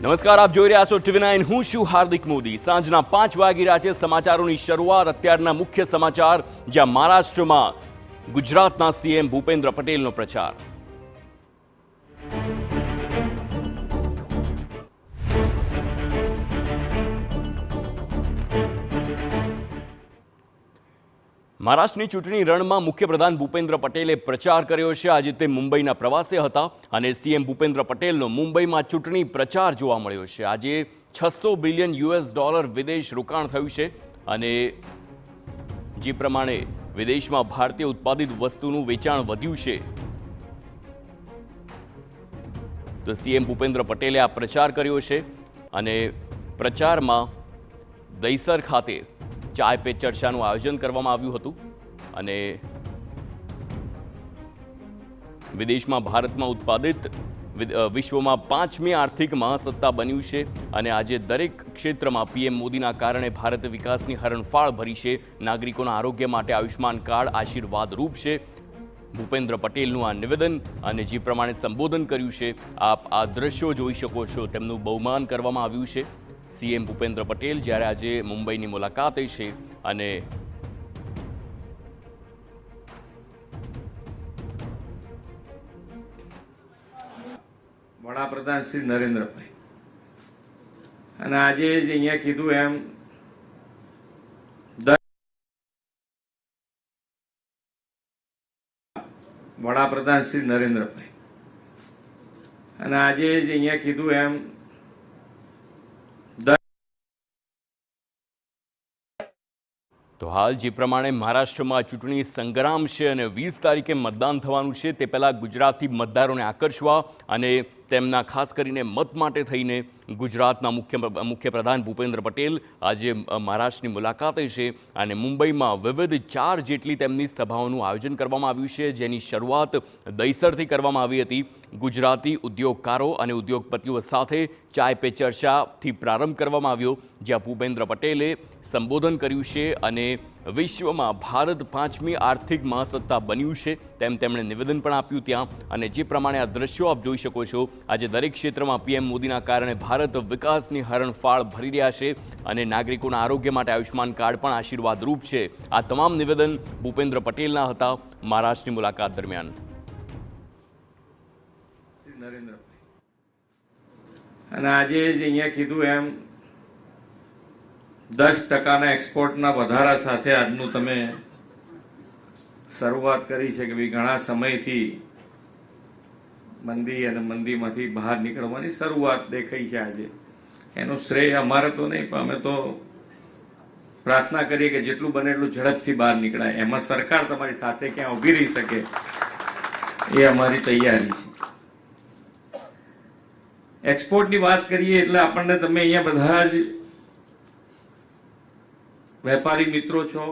નમસ્કાર, આપ જોઈ રહ્યા છો TV9. હું છું હાર્દિક મોદી. સાંજના 5 વાગી રહ્યા છે. સમાચારોની શરૂઆત અત્યારના મુખ્ય સમાચાર, જ્યાં મહારાષ્ટ્રમાં ગુજરાતના સીએમ ભૂપેન્દ્ર પટેલનો પ્રચાર. મહારાષ્ટ્રની ચૂંટણી રણમાં મુખ્યપ્રધાન ભૂપેન્દ્ર પટેલે પ્રચાર કર્યો છે. આજે તે મુંબઈના પ્રવાસે હતા અને સીએમ ભૂપેન્દ્ર પટેલનો મુંબઈમાં ચૂંટણી પ્રચાર જોવા મળ્યો છે. આજે $600 બિલિયન વિદેશ રોકાણ થયું છે અને જે પ્રમાણે વિદેશમાં ભારતીય ઉત્પાદિત વસ્તુનું વેચાણ વધ્યું છે, તો સીએમ ભૂપેન્દ્ર પટેલે આ પ્રચાર કર્યો છે અને પ્રચારમાં દહીસર ખાતે ચાય પે ચર્ચાનું આયોજન કરવામાં આવ્યું હતું અને વિદેશમાં ભારતમાં ઉત્પાદિત વિશ્વમાં 5મી આર્થિક મહાસત્તા બન્યું છે અને આજે દરેક ક્ષેત્રમાં પીએમ મોદીના કારણે ભારત વિકાસની હરણફાળ ભરી છે. નાગરિકોના આરોગ્ય માટે આયુષ્માન કાર્ડ આશીર્વાદરૂપ છે. ભૂપેન્દ્ર પટેલનું આ નિવેદન અને જે પ્રમાણે સંબોધન કર્યું છે, આપ આ દ્રશ્યો જોઈ શકો છો. તેમનું બહુમાન કરવામાં આવ્યું છે. સીએમ ભૂપેન્દ્ર પટેલ જ્યારે આજે મુંબઈની મુલાકાતે છે અને વડાપ્રધાન શ્રી નરેન્દ્રભાઈ અને આજે અહીંયા કીધું એમ વડાપ્રધાન શ્રી નરેન્દ્રભાઈ અને આજે અહીંયા કીધું એમ તો હાલ જે પ્રમાણે મહારાષ્ટ્રમાં ચૂંટણી સંગ્રામ છે અને 20 તારીખે મતદાન થવાનું છે, તે પહેલાં ગુજરાતી મતદારોને આકર્ષવા અને તેમના ખાસ કરીને મત માટે થઈને ગુજરાતના મુખ્યપ્રધાન ભૂપેન્દ્ર પટેલ આજે મહારાષ્ટ્રની મુલાકાતે છે અને મુંબઈમાં વિવિધ 4 જેટલી તેમની સભાઓનું આયોજન કરવામાં આવ્યું છે, જેની શરૂઆત દહીસરથી કરવામાં આવી હતી. ગુજરાતી ઉદ્યોગકારો અને ઉદ્યોગપતિઓ સાથે ચાય પે ચર્ચાથી પ્રારંભ કરવામાં આવ્યો, જ્યાં ભૂપેન્દ્ર પટેલે સંબોધન કર્યું છે અને વિશ્વમાં ભારત 5મી આર્થિક મહાસત્તા બન્યું છે તેમ તેમણે નિવેદન પણ આપ્યું ત્યાં. અને જે પ્રમાણે આ દ્રશ્યો આપ જોઈ શકો છો, આજે દરેક ક્ષેત્રમાં પીએમ મોદીના કારણે ભારત વિકાસની હરણફાળ ભરી રહ્યા છે અને નાગરિકોના આરોગ્ય માટે આયુષ્માન કાર્ડ પણ આશીર્વાદરૂપ છે. આ તમામ નિવેદન ભૂપેન્દ્ર પટેલના હતા મહારાષ્ટ્રની મુલાકાત દરમિયાન. અને આજે અહીંયા કીધું એમ 10% એક્સપોર્ટના વધારા સાથે આજનું તમે શરૂઆત કરી છે કે ભાઈ ઘણા સમયથી મંદી અને મંદીમાંથી બહાર નીકળવાની શરૂઆત દેખાઈ છે. આજે એનું શ્રેય અમારે તો નહીં, પણ અમે તો પ્રાર્થના કરીએ કે જેટલું બને એટલું ઝડપથી બહાર નીકળાય. એમાં સરકાર તમારી સાથે ક્યાં ઊભી રહી શકે એ અમારી તૈયારી છે. એક્સપોર્ટની વાત કરીએ એટલે આપણને તમે અહીંયા બધા જ વેપારી મિત્રો છો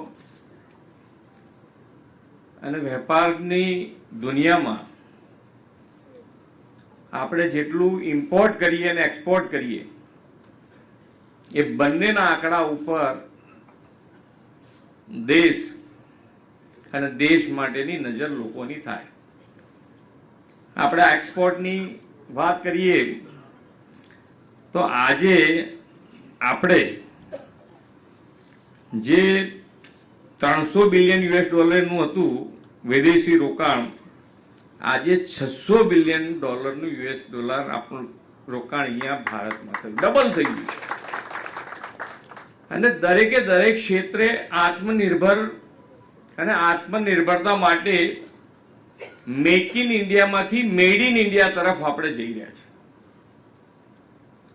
અને વેપારની દુનિયામાં આપણે જેટલું ઇમ્પોર્ટ કરીએ અને એક્સપોર્ટ કરીએ એ બંનેના આંકડા ઉપર દેશ અને દેશ માટેની નજર લોકોની થાય. આપણે એક્સપોર્ટની વાત કરીએ તો આજે આપણે જે $300 બિલિયન નું હતું વિદેશી રોકાણ, આજે $600 બિલિયન આપણું રોકાણ અહીંયા ભારતમાં થયું, ડબલ થઈ ગયું. અને દરેકે દરેક ક્ષેત્રે આત્મનિર્ભર અને આત્મનિર્ભરતા માટે મેક ઇન ઇન્ડિયામાંથી મેડ ઇન ઇન્ડિયા તરફ આપણે જઈ રહ્યા છીએ.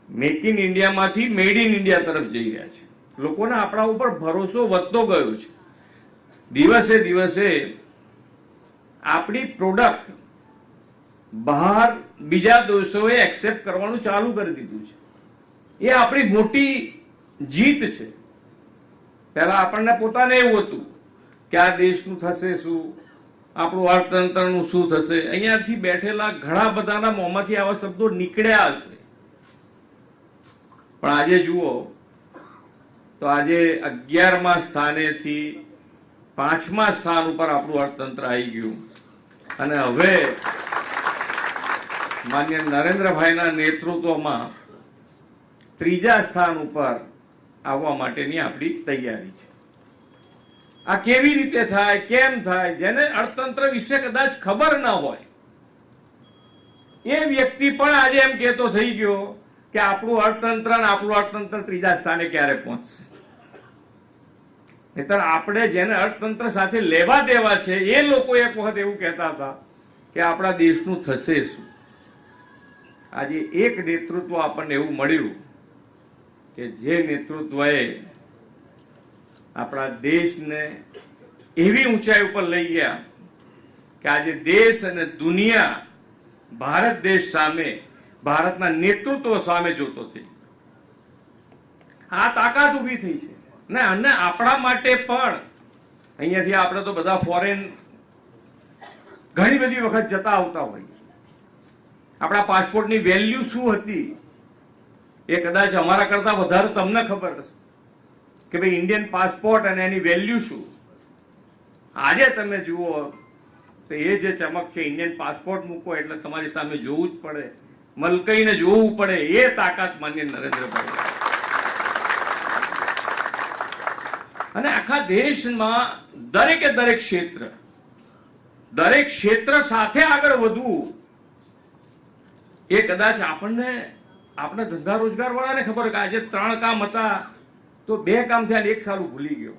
મેક ઇન ઇન્ડિયામાંથી મેડ ઇન ઇન્ડિયા તરફ જઈ રહ્યા છે. લોકોને આપણા ઉપર ભરોસો વધતો ગયો છે. દિવસે દિવસે આપણી પ્રોડક્ટ બહાર બીજા દેશોએ એક્સેપ્ટ કરવાનું ચાલુ કરી દીધું છે. એ આપણી મોટી જીત છે. પહેલા આપણને પોતાને એવું હતું કે આ દેશનું થશે શું, આપણું અર્થતંત્રનું શું થશે. અહીંયાથી બેઠેલા ઘણા બધાના મોંમાંથી આવા શબ્દો નીકળ્યા હશે, પણ આજે જુઓ તો આજે 11મા સ્થાનેથી 5મા સ્થાન ઉપર આપણું અર્થતંત્ર આવી ગયું. અને હવે માન્ય નરેન્દ્રભાઈના નેતૃત્વમાં ત્રીજા સ્થાન ઉપર આવવા માટેની આપણી તૈયારી છે. આ કેવી રીતે થાય, કેમ થાય, જેને અર્થતંત્ર વિશે કદાચ ખબર ન હોય એ વ્યક્તિ પણ આજે એમ કહેતો થઈ ગયો કે આપણું અર્થતંત્ર ત્રીજા સ્થાને ક્યારે પહોંચશે. નહીંતર આપણે જેને અર્થતંત્ર સાથે લેવા દેવા છે એ લોકો એક વખત એવું કહેતા હતા કે આપણા દેશનું થશે શું. આજે એક નેતૃત્વ આપણને એવું મળ્યું કે જે નેતૃત્વએ આપણા દેશને એવી ઊંચાઈ ઉપર લઈ ગયા કે આજે દેશ અને દુનિયા ભારત દેશ સામે, ભારતના નેતૃત્વ સામે જોતો થઈ. આ તાકાત ઊભી થઈ છે ને. અને આપણા માટે પણ અહીંયાથી આપણે તો બધા ફોરેન ઘણી બધી વખત જતા આવતા હોઈએ. આપણા પાસપોર્ટની વેલ્યુ શું હતી એ કદાચ અમારા કરતા વધારે તમને ખબર હશે કે ભાઈ ઇન્ડિયન પાસપોર્ટ અને એની વેલ્યુ શું. આજે તમે જુઓ તો એ જે ચમક છે, ઇન્ડિયન પાસપોર્ટ મૂકો એટલે તમારી સામે જોવું જ પડે, મલકાઈને જોવું પડે. એ તાકાત માન્ય નરેન્દ્રભાઈ. અને આખા દેશમાં દરેક ક્ષેત્ર સાથે આગળ વધવું એ કદાચ આપણે ધંધા રોજગાર વાળાને ખબર કે આજે 3 કામ હતા તો 2 કામ થયા, 1 સારું ભૂલી ગયો.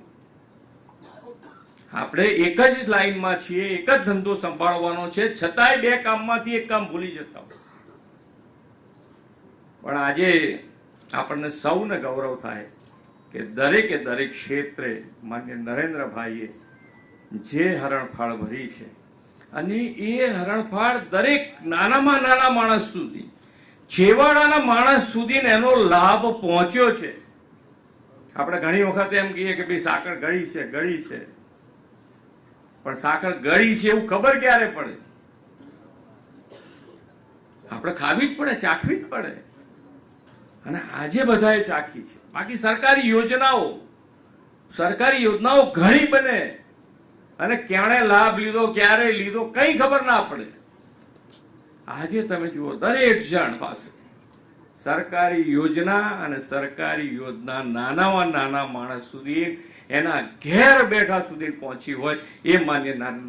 આપણે એક જ લાઈનમાં છીએ, એક જ ધંધો સંભાળવાનો છે, છતાંય 2 કામમાંથી 1 કામ ભૂલી જતા હોય. પણ આજે આપણને સૌને ગૌરવ થાય કે દરેક ક્ષેત્રે માન્ય નરેન્દ્રભાઈએ જે હરણફાળ ભરી છે અને એ હરણફાળ દરેક નાનામાં નાના માણસ સુધી, છેવાડાના માણસ સુધી એનો લાભ પહોંચ્યો છે. આપણે ઘણી વખત એમ કહીએ કે ભાઈ સાકર ગળી છે, પણ સાકર ગળી છે એવું ખબર ક્યારે પડે? આપણે ખાવી જ પડે, ચાખવી જ પડે. અને આજે બધાએ ચાખી છે. બાકી સરકારી યોજનાઓ ઘણી બને અને ક્યારે લાભ લીધો, ક્યારે લીધો, કઈ ખબર ના પડે. આજે તમે જુઓ દરેક જણ પાસે સરકારી યોજના અને સરકારી યોજના નાનામાં નાના માણસ સુધી, એના ઘેર બેઠા સુધી પહોંચી હોય એ માન્ય નરેન્દ્ર